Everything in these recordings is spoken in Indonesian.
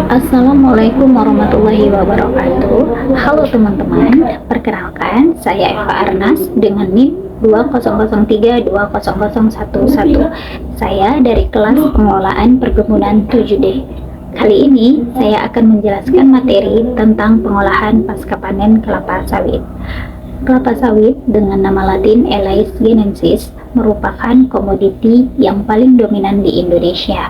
Assalamualaikum warahmatullahi wabarakatuh. Halo teman-teman, perkenalkan saya Eva Arnas dengan NIM 2003200111. Saya dari kelas pengelolaan perkebunan 7D. Kali ini saya akan menjelaskan materi tentang pengolahan pasca panen kelapa sawit. Kelapa sawit dengan nama latin Elais guinensis merupakan komoditi yang paling dominan di Indonesia.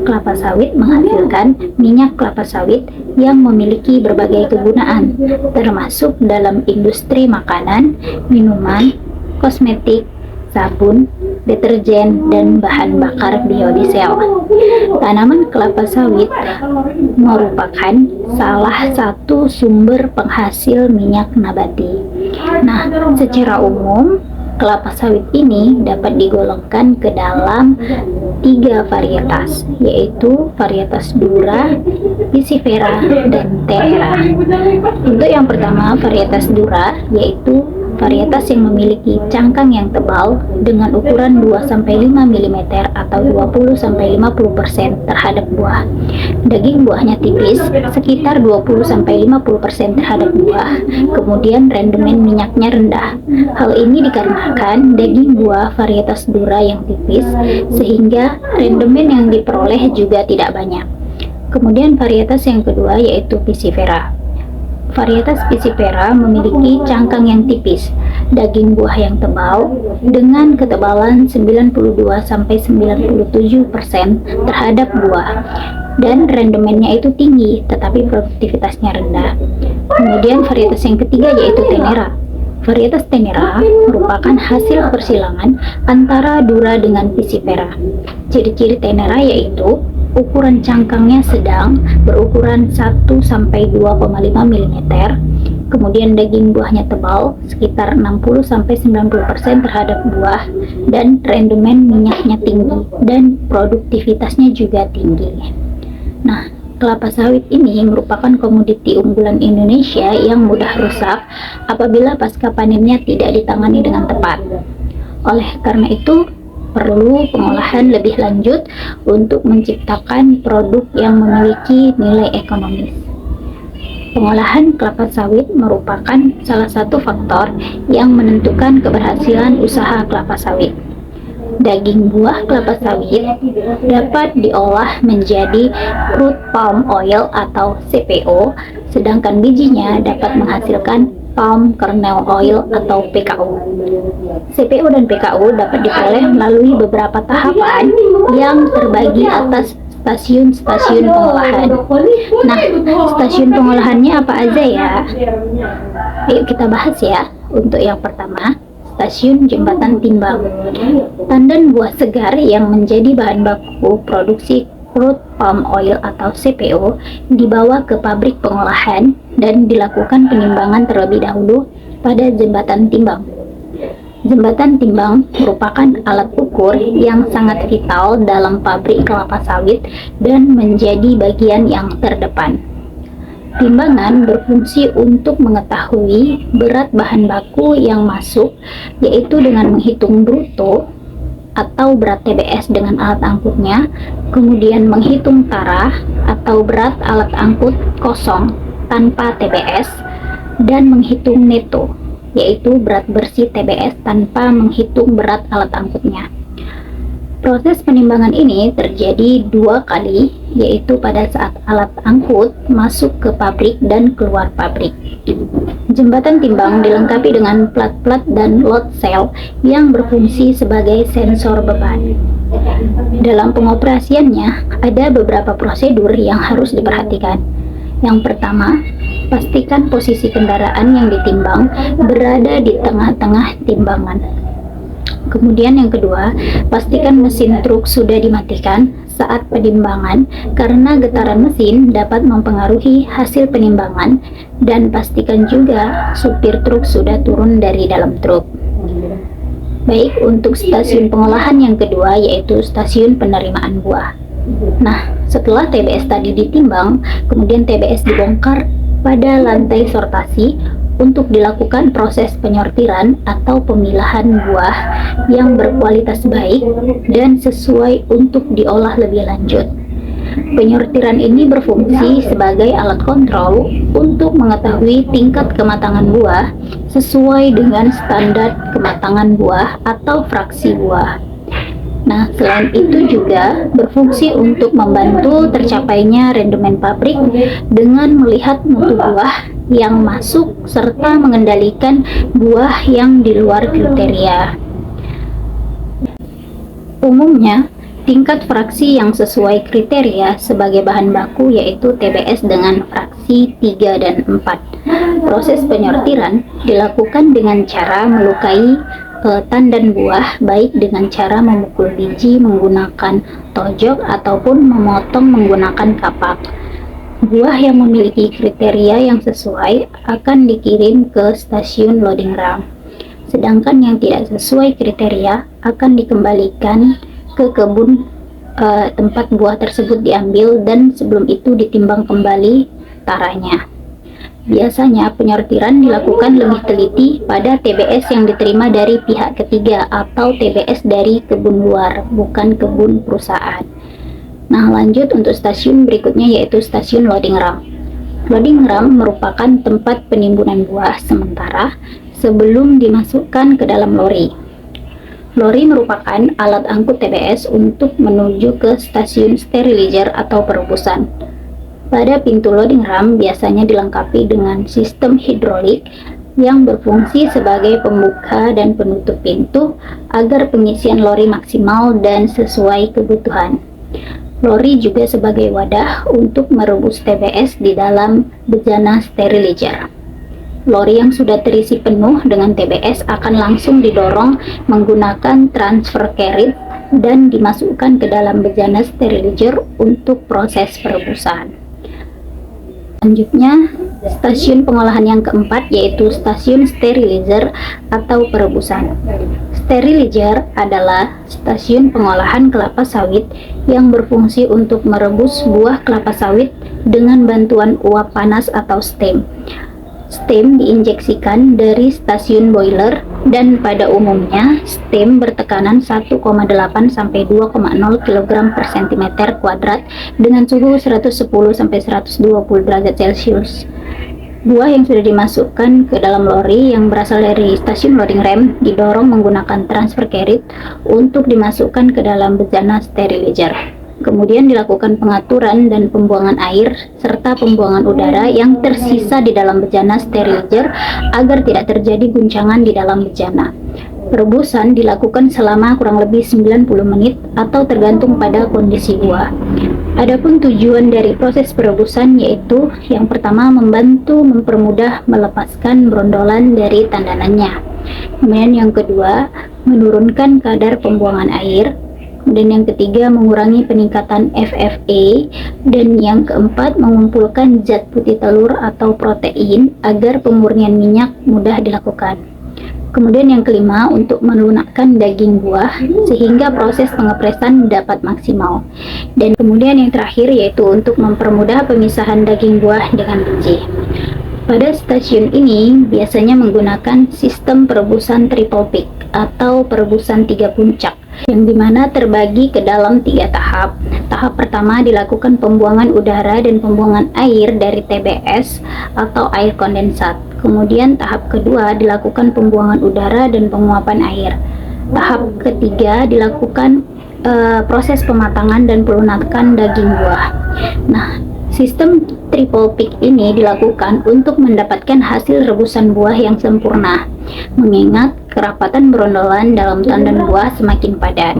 Kelapa sawit menghasilkan minyak kelapa sawit yang memiliki berbagai kegunaan, termasuk dalam industri makanan, minuman, kosmetik, sabun, deterjen, dan bahan bakar biodiesel. Tanaman kelapa sawit merupakan salah satu sumber penghasil minyak nabati. Nah, secara umum, kelapa sawit ini dapat digolongkan ke dalam 3 varietas, yaitu varietas Dura, Pisifera, dan Tenera. Untuk yang pertama, varietas Dura, yaitu varietas yang memiliki cangkang yang tebal dengan ukuran 2-5 mm atau 20-50% terhadap buah. Daging buahnya tipis, sekitar 20-50% terhadap buah. Kemudian rendemen minyaknya rendah. Hal ini dikarenakan daging buah varietas Dura yang tipis, sehingga rendemen yang diperoleh juga tidak banyak. Kemudian varietas yang kedua yaitu Pisifera. Varietas Pisifera memiliki cangkang yang tipis, daging buah yang tebal, dengan ketebalan 92-97% terhadap buah, dan rendemennya itu tinggi, tetapi produktivitasnya rendah. Kemudian varietas yang ketiga yaitu Tenera. Varietas Tenera merupakan hasil persilangan antara Dura dengan Pisifera. Ciri-ciri Tenera yaitu ukuran cangkangnya sedang, berukuran 1-2,5 mm, kemudian daging buahnya tebal, sekitar 60-90% terhadap buah, dan rendemen minyaknya tinggi, dan produktivitasnya juga tinggi. Nah, kelapa sawit ini merupakan komoditi unggulan Indonesia yang mudah rusak apabila pasca panennya tidak ditangani dengan tepat. Oleh karena itu, perlu pengolahan lebih lanjut untuk menciptakan produk yang memiliki nilai ekonomis. Pengolahan kelapa sawit merupakan salah satu faktor yang menentukan keberhasilan usaha kelapa sawit. Daging buah kelapa sawit dapat diolah menjadi crude palm oil atau CPO, sedangkan bijinya dapat menghasilkan palm kernel oil atau PKO. CPO dan PKO dapat diperoleh melalui beberapa tahapan yang terbagi atas stasiun-stasiun pengolahan. Nah, stasiun pengolahannya apa aja ya? Ayo kita bahas ya. Untuk yang pertama, stasiun jembatan timbang. Tandan buah segar yang menjadi bahan baku produksi crude palm oil atau CPO dibawa ke pabrik pengolahan dan dilakukan penimbangan terlebih dahulu pada jembatan timbang. Jembatan timbang merupakan alat ukur yang sangat vital dalam pabrik kelapa sawit dan menjadi bagian yang terdepan. Timbangan berfungsi untuk mengetahui berat bahan baku yang masuk, yaitu dengan menghitung bruto atau berat TBS dengan alat angkutnya, kemudian menghitung tarah atau berat alat angkut kosong tanpa TBS, dan menghitung neto, yaitu berat bersih TBS tanpa menghitung berat alat angkutnya. Proses penimbangan ini terjadi 2 kali, yaitu pada saat alat angkut masuk ke pabrik dan keluar pabrik. Jembatan timbang dilengkapi dengan plat-plat dan load cell yang berfungsi sebagai sensor beban. Dalam pengoperasiannya, ada beberapa prosedur yang harus diperhatikan. Yang pertama, pastikan posisi kendaraan yang ditimbang berada di tengah-tengah timbangan. Kemudian yang kedua, pastikan mesin truk sudah dimatikan saat penimbangan karena getaran mesin dapat mempengaruhi hasil penimbangan, dan pastikan juga supir truk sudah turun dari dalam truk. Baik, untuk stasiun pengolahan yang kedua yaitu stasiun penerimaan buah. Nah, setelah TBS tadi ditimbang, kemudian TBS dibongkar pada lantai sortasi untuk dilakukan proses penyortiran atau pemilahan buah yang berkualitas baik dan sesuai untuk diolah lebih lanjut. Penyortiran ini berfungsi sebagai alat kontrol untuk mengetahui tingkat kematangan buah sesuai dengan standar kematangan buah atau fraksi buah. Nah, selain itu juga berfungsi untuk membantu tercapainya rendemen pabrik dengan melihat mutu buah yang masuk serta mengendalikan buah yang di luar kriteria. Umumnya, tingkat fraksi yang sesuai kriteria sebagai bahan baku yaitu TBS dengan fraksi 3 dan 4. Proses penyortiran dilakukan dengan cara melukai tandan buah, baik dengan cara memukul biji menggunakan tojok ataupun memotong menggunakan kapak. Buah yang memiliki kriteria yang sesuai akan dikirim ke stasiun loading ram, sedangkan yang tidak sesuai kriteria akan dikembalikan ke kebun tempat buah tersebut diambil dan sebelum itu ditimbang kembali taranya. Biasanya penyortiran dilakukan lebih teliti pada TBS yang diterima dari pihak ketiga atau TBS dari kebun luar, bukan kebun perusahaan. Nah, lanjut untuk stasiun berikutnya yaitu stasiun loading ram. Loading ram merupakan tempat penimbunan buah sementara sebelum dimasukkan ke dalam lori. Lori merupakan alat angkut TBS untuk menuju ke stasiun sterilizer atau perebusan. Pada pintu loading ram biasanya dilengkapi dengan sistem hidrolik yang berfungsi sebagai pembuka dan penutup pintu agar pengisian lori maksimal dan sesuai kebutuhan. Lori juga sebagai wadah untuk merebus TBS di dalam bejana sterilizer. Lori yang sudah terisi penuh dengan TBS akan langsung didorong menggunakan transfer carriage dan dimasukkan ke dalam bejana sterilizer untuk proses perebusan. Selanjutnya, stasiun pengolahan yang keempat yaitu stasiun sterilizer atau perebusan. Sterilizer adalah stasiun pengolahan kelapa sawit yang berfungsi untuk merebus buah kelapa sawit dengan bantuan uap panas atau steam. Steam diinjeksikan dari stasiun boiler dan pada umumnya steam bertekanan 1,8 sampai 2,0 kg per cm kuadrat dengan suhu 110 sampai 120 derajat Celcius. Buah yang sudah dimasukkan ke dalam lori yang berasal dari stasiun loading ram didorong menggunakan transfer carriage untuk dimasukkan ke dalam bejana sterilizer. Kemudian dilakukan pengaturan dan pembuangan air serta pembuangan udara yang tersisa di dalam bejana sterilizer agar tidak terjadi guncangan di dalam bejana. Perebusan dilakukan selama kurang lebih 90 menit atau tergantung pada kondisi buah. Adapun tujuan dari proses perebusan yaitu yang pertama membantu mempermudah melepaskan brondolan dari tandanannya. Kemudian yang kedua, menurunkan kadar pembuangan air. Dan yang ketiga, mengurangi peningkatan FFA. Dan yang keempat, mengumpulkan zat putih telur atau protein agar pemurnian minyak mudah dilakukan. Kemudian yang kelima, untuk melunakkan daging buah sehingga proses pengepresan dapat maksimal. Dan kemudian yang terakhir yaitu untuk mempermudah pemisahan daging buah dengan biji. Pada stasiun ini biasanya menggunakan sistem perebusan triple peak atau perebusan 3 puncak, yang dimana terbagi ke dalam 3 tahap. Tahap pertama dilakukan pembuangan udara dan pembuangan air dari TBS atau air kondensat. Kemudian tahap kedua dilakukan pembuangan udara dan penguapan air. Tahap ketiga dilakukan proses pematangan dan pelunakan daging buah. Nah, sistem triple peak ini dilakukan untuk mendapatkan hasil rebusan buah yang sempurna, mengingat kerapatan brondolan dalam tandan buah semakin padat.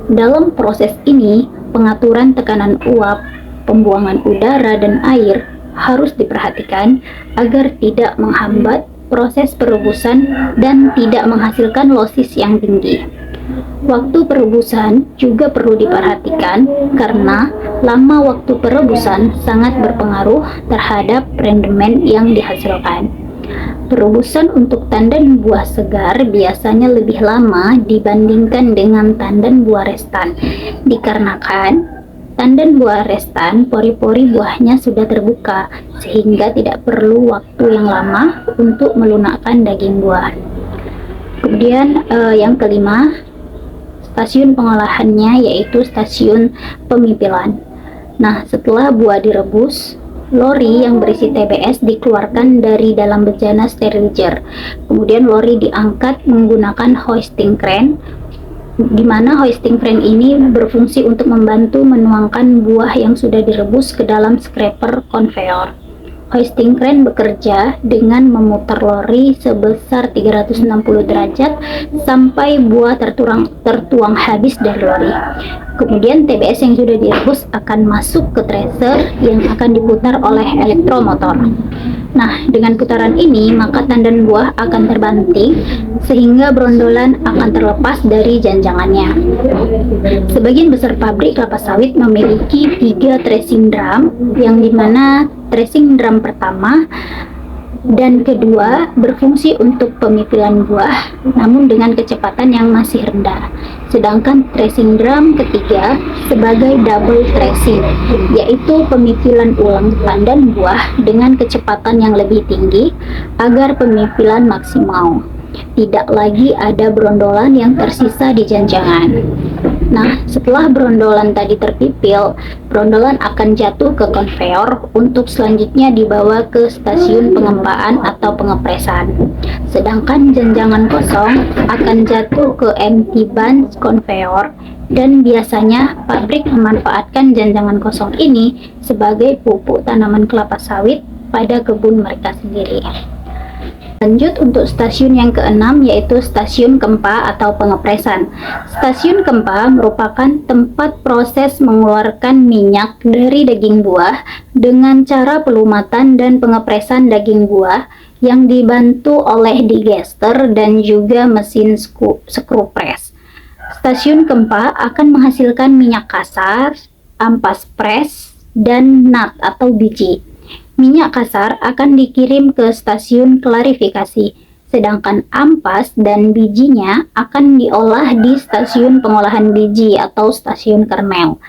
Dalam proses ini, pengaturan tekanan uap, pembuangan udara dan air harus diperhatikan agar tidak menghambat proses perebusan dan tidak menghasilkan losis yang tinggi. Waktu perebusan juga perlu diperhatikan karena lama waktu perebusan sangat berpengaruh terhadap rendemen yang dihasilkan. Perebusan untuk tandan buah segar biasanya lebih lama dibandingkan dengan tandan buah restan, dikarenakan tandan buah restan pori-pori buahnya sudah terbuka sehingga tidak perlu waktu yang lama untuk melunakkan daging buah. Kemudian yang kelima, stasiun pengolahannya yaitu stasiun pemipilan. Nah, setelah buah direbus, lori yang berisi TBS dikeluarkan dari dalam bejana sterilizer. Kemudian lori diangkat menggunakan hoisting crane, di mana hoisting crane ini berfungsi untuk membantu menuangkan buah yang sudah direbus ke dalam scraper conveyor. Hoisting crane bekerja dengan memutar lori sebesar 360 derajat sampai buah tertuang habis dari lori. Kemudian TBS yang sudah direbus akan masuk ke tracer yang akan diputar oleh elektromotor. Nah, dengan putaran ini maka tandan buah akan terbanting sehingga brondolan akan terlepas dari janjangannya. Sebagian besar pabrik kelapa sawit memiliki 3 tracing drum, yang dimana tracing drum pertama dan kedua berfungsi untuk pemipilan buah namun dengan kecepatan yang masih rendah, sedangkan tracing drum ketiga sebagai double tracing, yaitu pemipilan ulang tandan buah dengan kecepatan yang lebih tinggi agar pemipilan maksimal. Tidak lagi ada brondolan yang tersisa di janjangan. Nah, setelah brondolan tadi terpipil, brondolan akan jatuh ke konveyor untuk selanjutnya dibawa ke stasiun pengempaan atau pengepresan. Sedangkan janjangan kosong akan jatuh ke empty bunch conveyor, dan biasanya pabrik memanfaatkan janjangan kosong ini sebagai pupuk tanaman kelapa sawit pada kebun mereka sendiri. Lanjut untuk stasiun yang keenam, yaitu stasiun Kempa atau pengepresan. Stasiun Kempa merupakan tempat proses mengeluarkan minyak dari daging buah dengan cara pelumatan dan pengepresan daging buah yang dibantu oleh digester dan juga mesin screw press. Stasiun Kempa akan menghasilkan minyak kasar, ampas press, dan nut atau biji. Minyak kasar akan dikirim ke stasiun klarifikasi, sedangkan ampas dan bijinya akan diolah di stasiun pengolahan biji atau stasiun kernel.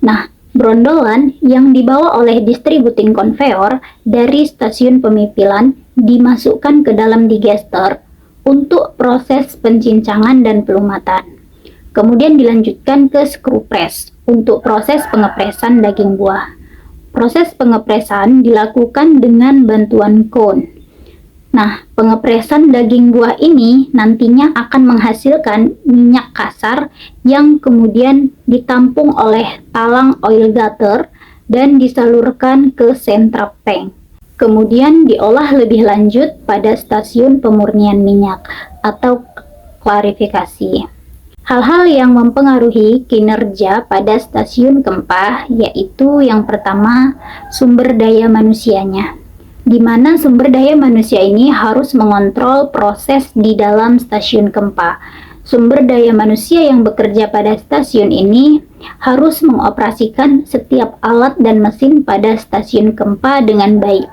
Nah, brondolan yang dibawa oleh distributing conveyor dari stasiun pemipilan dimasukkan ke dalam digester untuk proses pencincangan dan pelumatan. Kemudian dilanjutkan ke screw press untuk proses pengepresan daging buah. Proses pengepresan dilakukan dengan bantuan cone. Nah, pengepresan daging buah ini nantinya akan menghasilkan minyak kasar yang kemudian ditampung oleh talang oil gutter dan disalurkan ke central tank. Kemudian diolah lebih lanjut pada stasiun pemurnian minyak atau klarifikasi. Hal-hal yang mempengaruhi kinerja pada stasiun Kempa yaitu yang pertama, sumber daya manusianya, di mana sumber daya manusia ini harus mengontrol proses di dalam stasiun Kempa. Sumber daya manusia yang bekerja pada stasiun ini harus mengoperasikan setiap alat dan mesin pada stasiun Kempa dengan baik,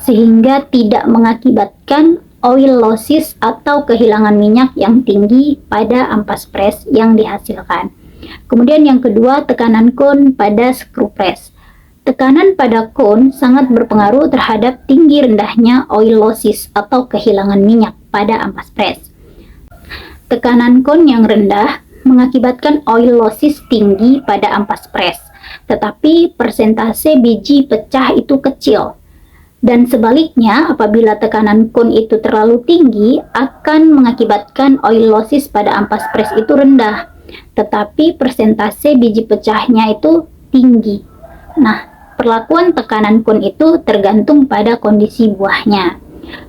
sehingga tidak mengakibatkan oil losses atau kehilangan minyak yang tinggi pada ampas press yang dihasilkan. Kemudian yang kedua, tekanan cone pada screw press. Tekanan pada cone sangat berpengaruh terhadap tinggi rendahnya oil losses atau kehilangan minyak pada ampas press. Tekanan cone yang rendah mengakibatkan oil losses tinggi pada ampas press, tetapi persentase biji pecah itu kecil. Dan sebaliknya, apabila tekanan cone itu terlalu tinggi, akan mengakibatkan oil losses pada ampas press itu rendah, tetapi persentase biji pecahnya itu tinggi. Nah, perlakuan tekanan cone itu tergantung pada kondisi buahnya.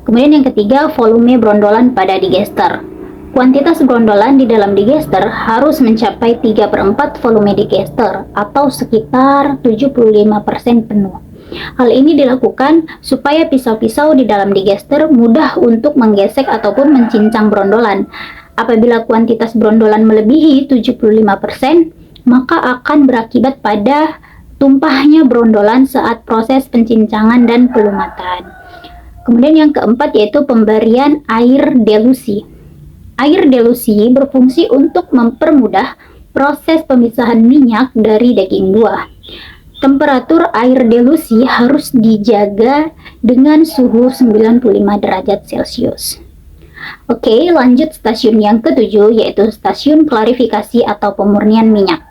Kemudian yang ketiga, volume brondolan pada digester. Kuantitas brondolan di dalam digester harus mencapai 3/4 volume digester atau sekitar 75% penuh. Hal ini dilakukan supaya pisau-pisau di dalam digester mudah untuk menggesek ataupun mencincang brondolan. Apabila kuantitas brondolan melebihi 75%, maka akan berakibat pada tumpahnya brondolan saat proses pencincangan dan pelumatan. Kemudian yang keempat yaitu pemberian air delusi. Air delusi berfungsi untuk mempermudah proses pemisahan minyak dari daging buah. Temperatur air delusi harus dijaga dengan suhu 95 derajat Celcius. Oke, lanjut stasiun yang ketujuh yaitu stasiun klarifikasi atau pemurnian minyak.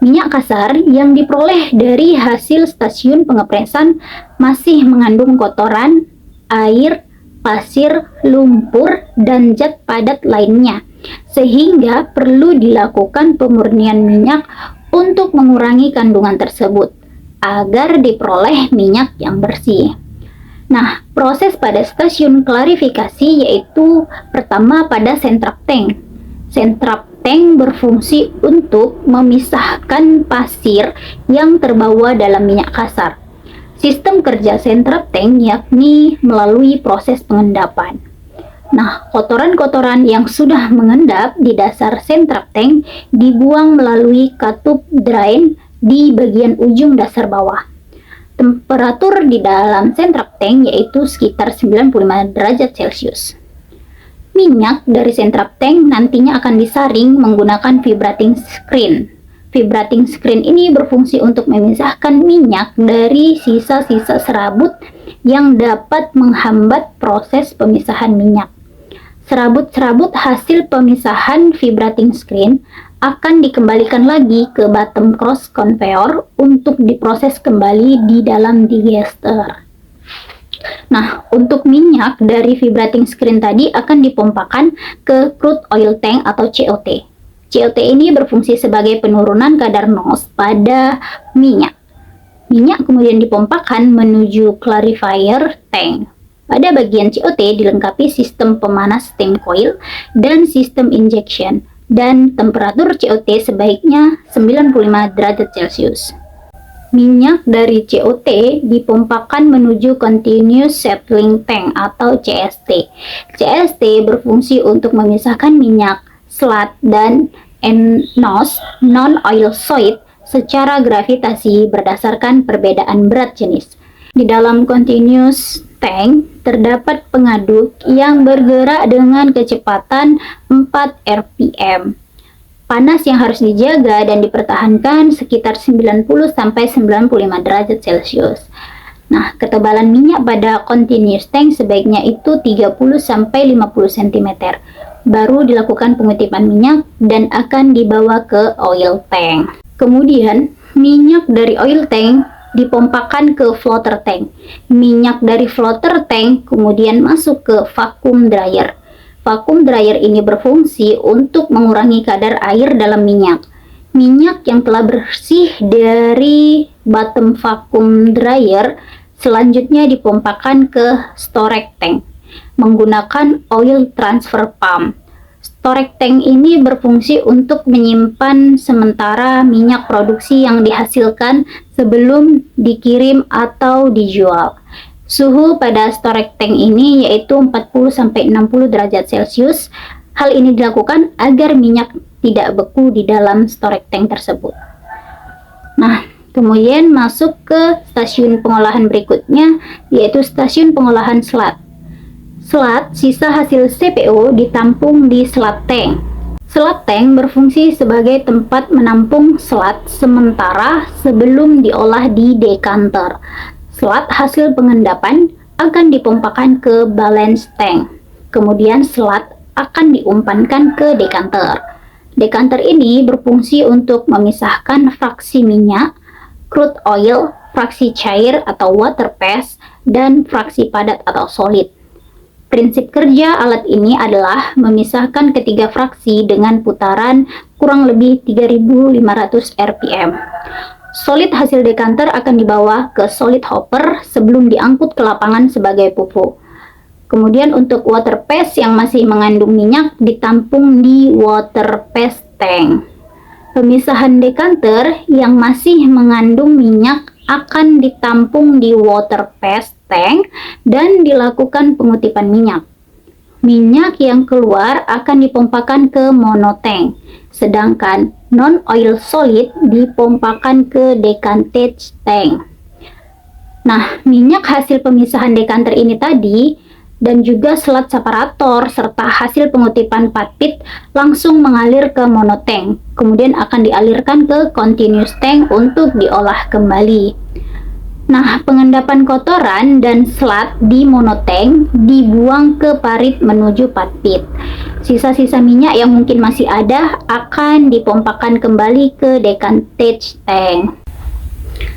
Minyak kasar yang diperoleh dari hasil stasiun pengepresan masih mengandung kotoran, air, pasir, lumpur, dan zat padat lainnya, sehingga perlu dilakukan pemurnian minyak untuk mengurangi kandungan tersebut agar diperoleh minyak yang bersih. Nah, proses pada stasiun klarifikasi yaitu pertama pada sentrap tank. Sentrap tank berfungsi untuk memisahkan pasir yang terbawa dalam minyak kasar. Sistem kerja sentrap tank yakni melalui proses pengendapan. Nah, kotoran-kotoran yang sudah mengendap di dasar sentrap tank dibuang melalui katup drain di bagian ujung dasar bawah. Temperatur di dalam sentrap tank yaitu sekitar 95 derajat Celcius. Minyak dari sentrap tank nantinya akan disaring menggunakan vibrating screen. Vibrating screen ini berfungsi untuk memisahkan minyak dari sisa-sisa serabut yang dapat menghambat proses pemisahan minyak. Serabut-serabut hasil pemisahan vibrating screen akan dikembalikan lagi ke bottom cross conveyor untuk diproses kembali di dalam digester. Nah, untuk minyak dari vibrating screen tadi akan dipompakan ke crude oil tank atau COT. COT ini berfungsi sebagai penurunan kadar NOx pada minyak. Minyak kemudian dipompakan menuju clarifier tank. Pada bagian COT dilengkapi sistem pemanas steam coil dan sistem injection, dan temperatur COT sebaiknya 95 derajat Celcius. Minyak dari COT dipompakan menuju Continuous Settling Tank atau CST. CST berfungsi untuk memisahkan minyak, slat, dan NOx non-oil solid secara gravitasi berdasarkan perbedaan berat jenis. Di dalam Continuous Tank terdapat pengaduk yang bergerak dengan kecepatan 4 rpm. Panas yang harus dijaga dan dipertahankan sekitar 90-95 derajat Celcius. Nah, ketebalan minyak pada continuous tank sebaiknya itu 30-50 cm. Baru dilakukan pengutipan minyak dan akan dibawa ke oil tank. Kemudian, minyak dari oil tank dipompakan ke floater tank. Minyak dari floater tank kemudian masuk ke vacuum dryer. Vacuum dryer ini berfungsi untuk mengurangi kadar air dalam minyak. Minyak yang telah bersih dari bottom vacuum dryer selanjutnya dipompakan ke storage tank menggunakan oil transfer pump. Storage tank ini berfungsi untuk menyimpan sementara minyak produksi yang dihasilkan sebelum dikirim atau dijual. Suhu pada storage tank ini yaitu 40-60 derajat Celcius. Hal ini dilakukan agar minyak tidak beku di dalam storage tank tersebut. Nah, kemudian masuk ke stasiun pengolahan berikutnya, yaitu stasiun pengolahan slat. Slat, sisa hasil CPO ditampung di slat tank. Slat tank berfungsi sebagai tempat menampung slat sementara sebelum diolah di dekanter. Slat hasil pengendapan akan dipompakan ke balance tank. Kemudian slat akan diumpankan ke dekanter. Dekanter ini berfungsi untuk memisahkan fraksi minyak, crude oil, fraksi cair atau water phase, dan fraksi padat atau solid. Prinsip kerja alat ini adalah memisahkan ketiga fraksi dengan putaran kurang lebih 3500 rpm. Solid hasil dekanter akan dibawa ke solid hopper sebelum diangkut ke lapangan sebagai pupuk. Kemudian untuk water phase yang masih mengandung minyak ditampung di water phase tank. Pemisahan dekanter yang masih mengandung minyak akan ditampung di water phase tank dan dilakukan pengutipan minyak. Minyak yang keluar akan dipompakan ke monotank, sedangkan non-oil solid dipompakan ke decantage tank. Nah, minyak hasil pemisahan dekanter ini tadi dan juga slat separator serta hasil pengutipan patpit langsung mengalir ke monotank, kemudian akan dialirkan ke continuous tank untuk diolah kembali. Nah, pengendapan kotoran dan selat di monotank dibuang ke parit menuju patpit. Sisa-sisa minyak yang mungkin masih ada akan dipompakan kembali ke decantage tank.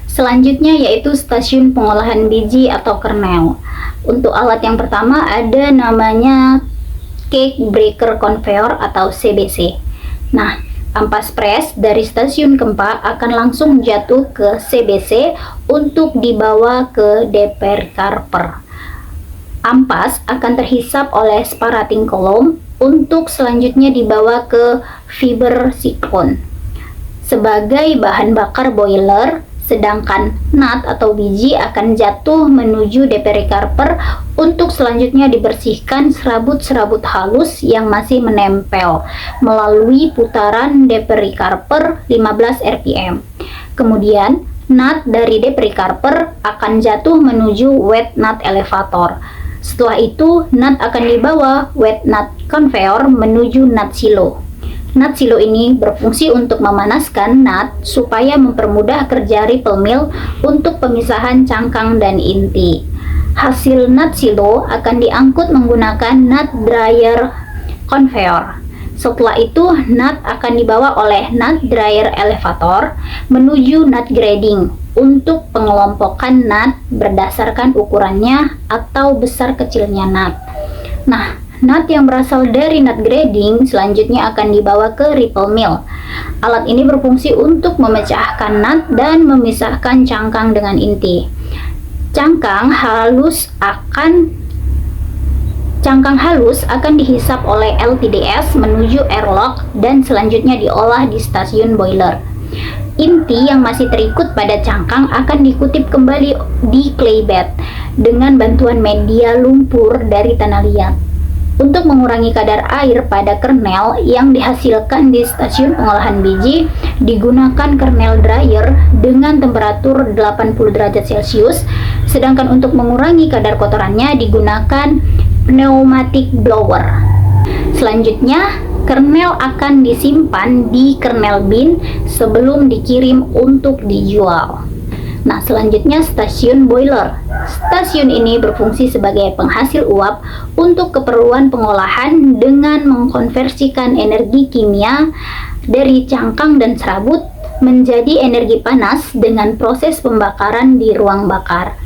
Selanjutnya yaitu stasiun pengolahan biji atau kernel. Untuk alat yang pertama ada namanya Cake Breaker Conveyor atau CBC. Nah, ampas pres dari stasiun Kempa akan langsung jatuh ke CBC untuk dibawa ke depercarper. Ampas akan terhisap oleh sparating column untuk selanjutnya dibawa ke fiber siklon sebagai bahan bakar boiler, sedangkan nut atau biji akan jatuh menuju depercarper untuk selanjutnya dibersihkan serabut-serabut halus yang masih menempel melalui putaran depercarper 15 rpm. Kemudian nut dari depercarper akan jatuh menuju wet nut elevator. Setelah itu nut akan dibawa wet nut conveyor menuju nut silo. Nut silo ini berfungsi untuk memanaskan nut supaya mempermudah kerja ripple mill untuk pemisahan cangkang dan inti. Hasil nut silo akan diangkut menggunakan nut dryer conveyor. Setelah itu nut akan dibawa oleh nut dryer elevator menuju nut grading untuk pengelompokan nut berdasarkan ukurannya atau besar kecilnya nut. Nah, nut yang berasal dari nut grading selanjutnya akan dibawa ke ripple mill. Alat ini berfungsi untuk memecahkan nut dan memisahkan cangkang dengan inti. Cangkang halus akan dihisap oleh LTDS menuju airlock dan selanjutnya diolah di stasiun boiler. Inti yang masih terikut pada cangkang akan dikutip kembali di clay bed dengan bantuan media lumpur dari tanah liat. Untuk mengurangi kadar air pada kernel yang dihasilkan di stasiun pengolahan biji, digunakan kernel dryer dengan temperatur 80 derajat Celcius, sedangkan untuk mengurangi kadar kotorannya digunakan pneumatic blower. Selanjutnya, kernel akan disimpan di kernel bin sebelum dikirim untuk dijual. Nah, selanjutnya stasiun boiler. Stasiun ini berfungsi sebagai penghasil uap untuk keperluan pengolahan dengan mengkonversikan energi kimia dari cangkang dan serabut menjadi energi panas dengan proses pembakaran di ruang bakar.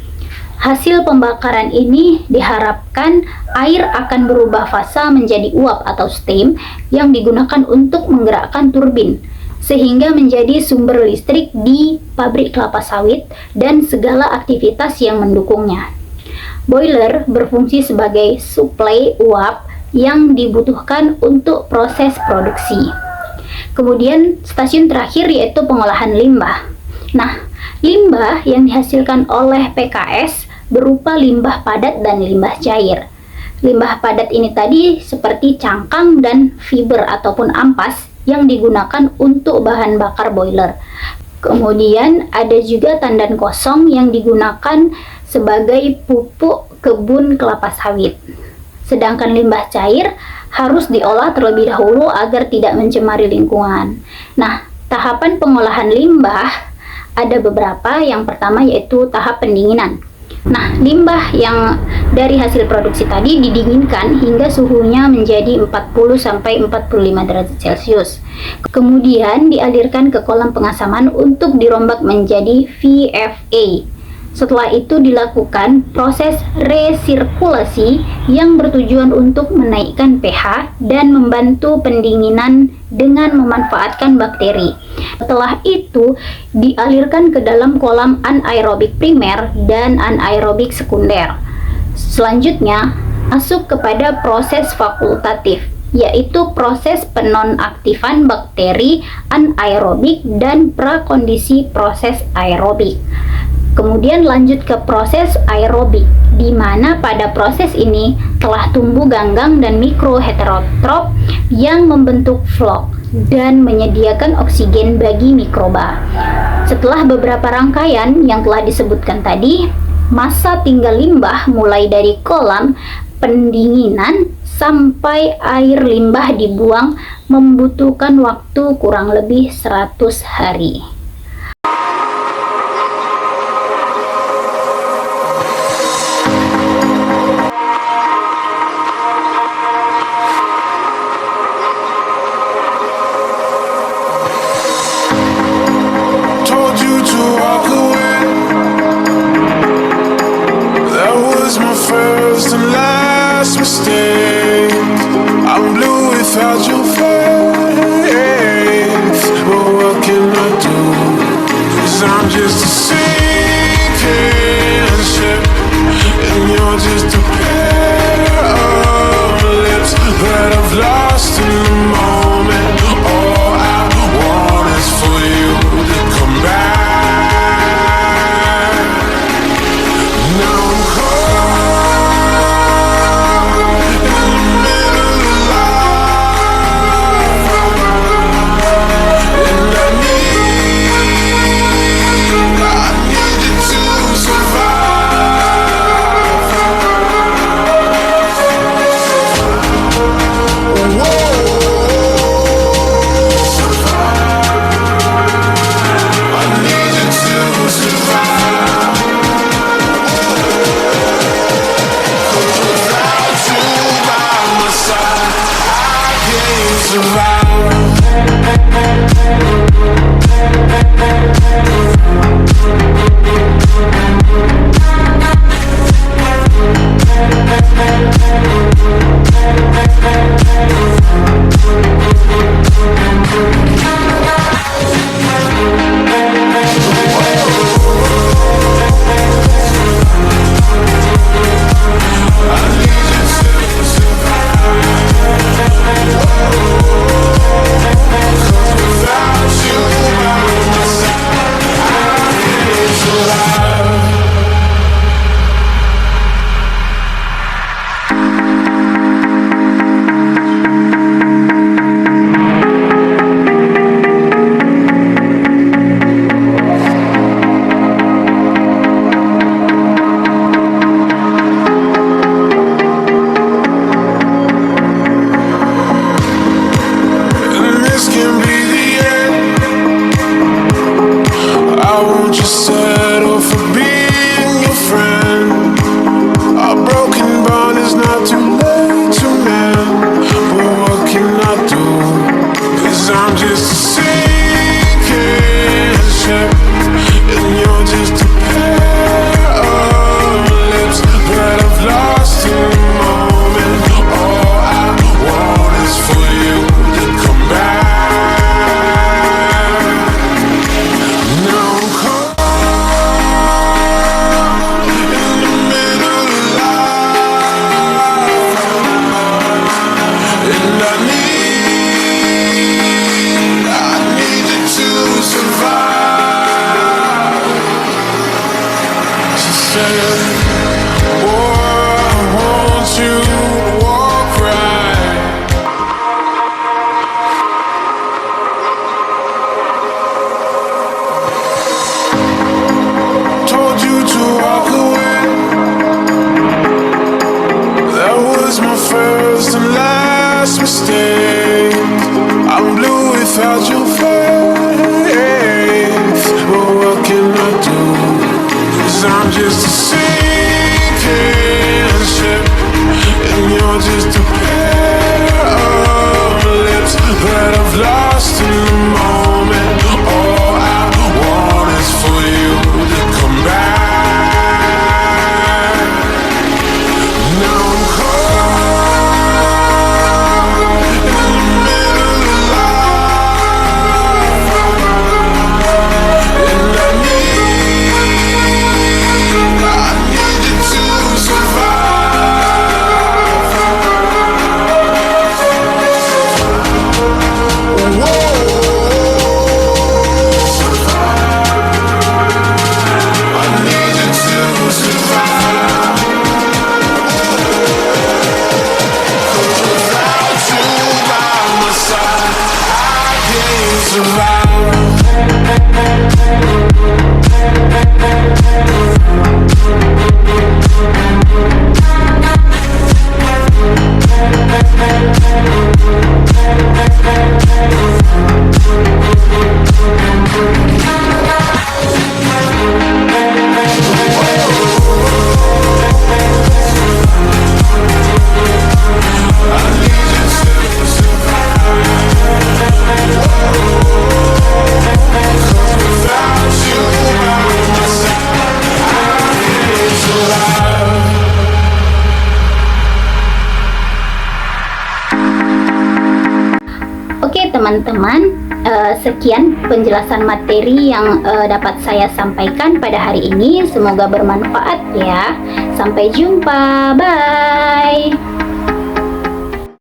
Hasil pembakaran ini diharapkan air akan berubah fasa menjadi uap atau steam yang digunakan untuk menggerakkan turbin, sehingga menjadi sumber listrik di pabrik kelapa sawit dan segala aktivitas yang mendukungnya. Boiler berfungsi sebagai suplai uap yang dibutuhkan untuk proses produksi. Kemudian stasiun terakhir yaitu pengolahan limbah. Nah, limbah yang dihasilkan oleh PKS berupa limbah padat dan limbah cair. Limbah padat ini tadi seperti cangkang dan fiber ataupun ampas yang digunakan untuk bahan bakar boiler. Kemudian ada juga tandan kosong yang digunakan sebagai pupuk kebun kelapa sawit. Sedangkan limbah cair harus diolah terlebih dahulu agar tidak mencemari lingkungan. Nah, tahapan pengolahan limbah ada beberapa. Yang pertama yaitu tahap pendinginan. Nah, limbah yang dari hasil produksi tadi didinginkan hingga suhunya menjadi 40-45 derajat Celcius. Kemudian dialirkan ke kolam pengasaman untuk dirombak menjadi VFA. Setelah itu dilakukan proses resirkulasi yang bertujuan untuk menaikkan pH dan membantu pendinginan dengan memanfaatkan bakteri. Setelah itu dialirkan ke dalam kolam anaerobik primer dan anaerobik sekunder. Selanjutnya masuk kepada proses fakultatif, yaitu proses penonaktifan bakteri anaerobik dan prakondisi proses aerobik. Kemudian lanjut ke proses aerobik, di mana pada proses ini telah tumbuh ganggang dan mikroheterotrop yang membentuk vlog dan menyediakan oksigen bagi mikroba. Setelah beberapa rangkaian yang telah disebutkan tadi, masa tinggal limbah mulai dari kolam pendinginan sampai air limbah dibuang membutuhkan waktu kurang lebih 100 hari. just a sinking ship, and you're just a pair of lips that I've lost in the moment. All I want is for you to come back. Now I'm caught in the middle of life, and I need you to survive. Whoa, I need you to survive. Without you by my side, I can't survive. And this can be the end. I won't just settle for being your friend. Our broken bond is not too late to mend. But what can I do? 'Cause I'm just a sinking ship, and you're just a pair of lips that I've lost in the moment. All I want is for you to come back. Now I'm caught in the middle of life, and I need you to survive. She said, boy, I want you to walk right. Told you to walk away. That was my first and last mistake. I'm blue without your face. But what can I do? 'Cause I'm just a sinking ship, and you're just a pair of lips that I've lost in the moment. All I want is for you to come back. Now I'm caught in the middle of life, and I need you to survive. Whoa, I need you to survive. Without you by my side, I can't survive. I need you to teman-teman, sekian penjelasan materi yang dapat saya sampaikan pada hari ini. Semoga bermanfaat ya. Sampai jumpa. Bye.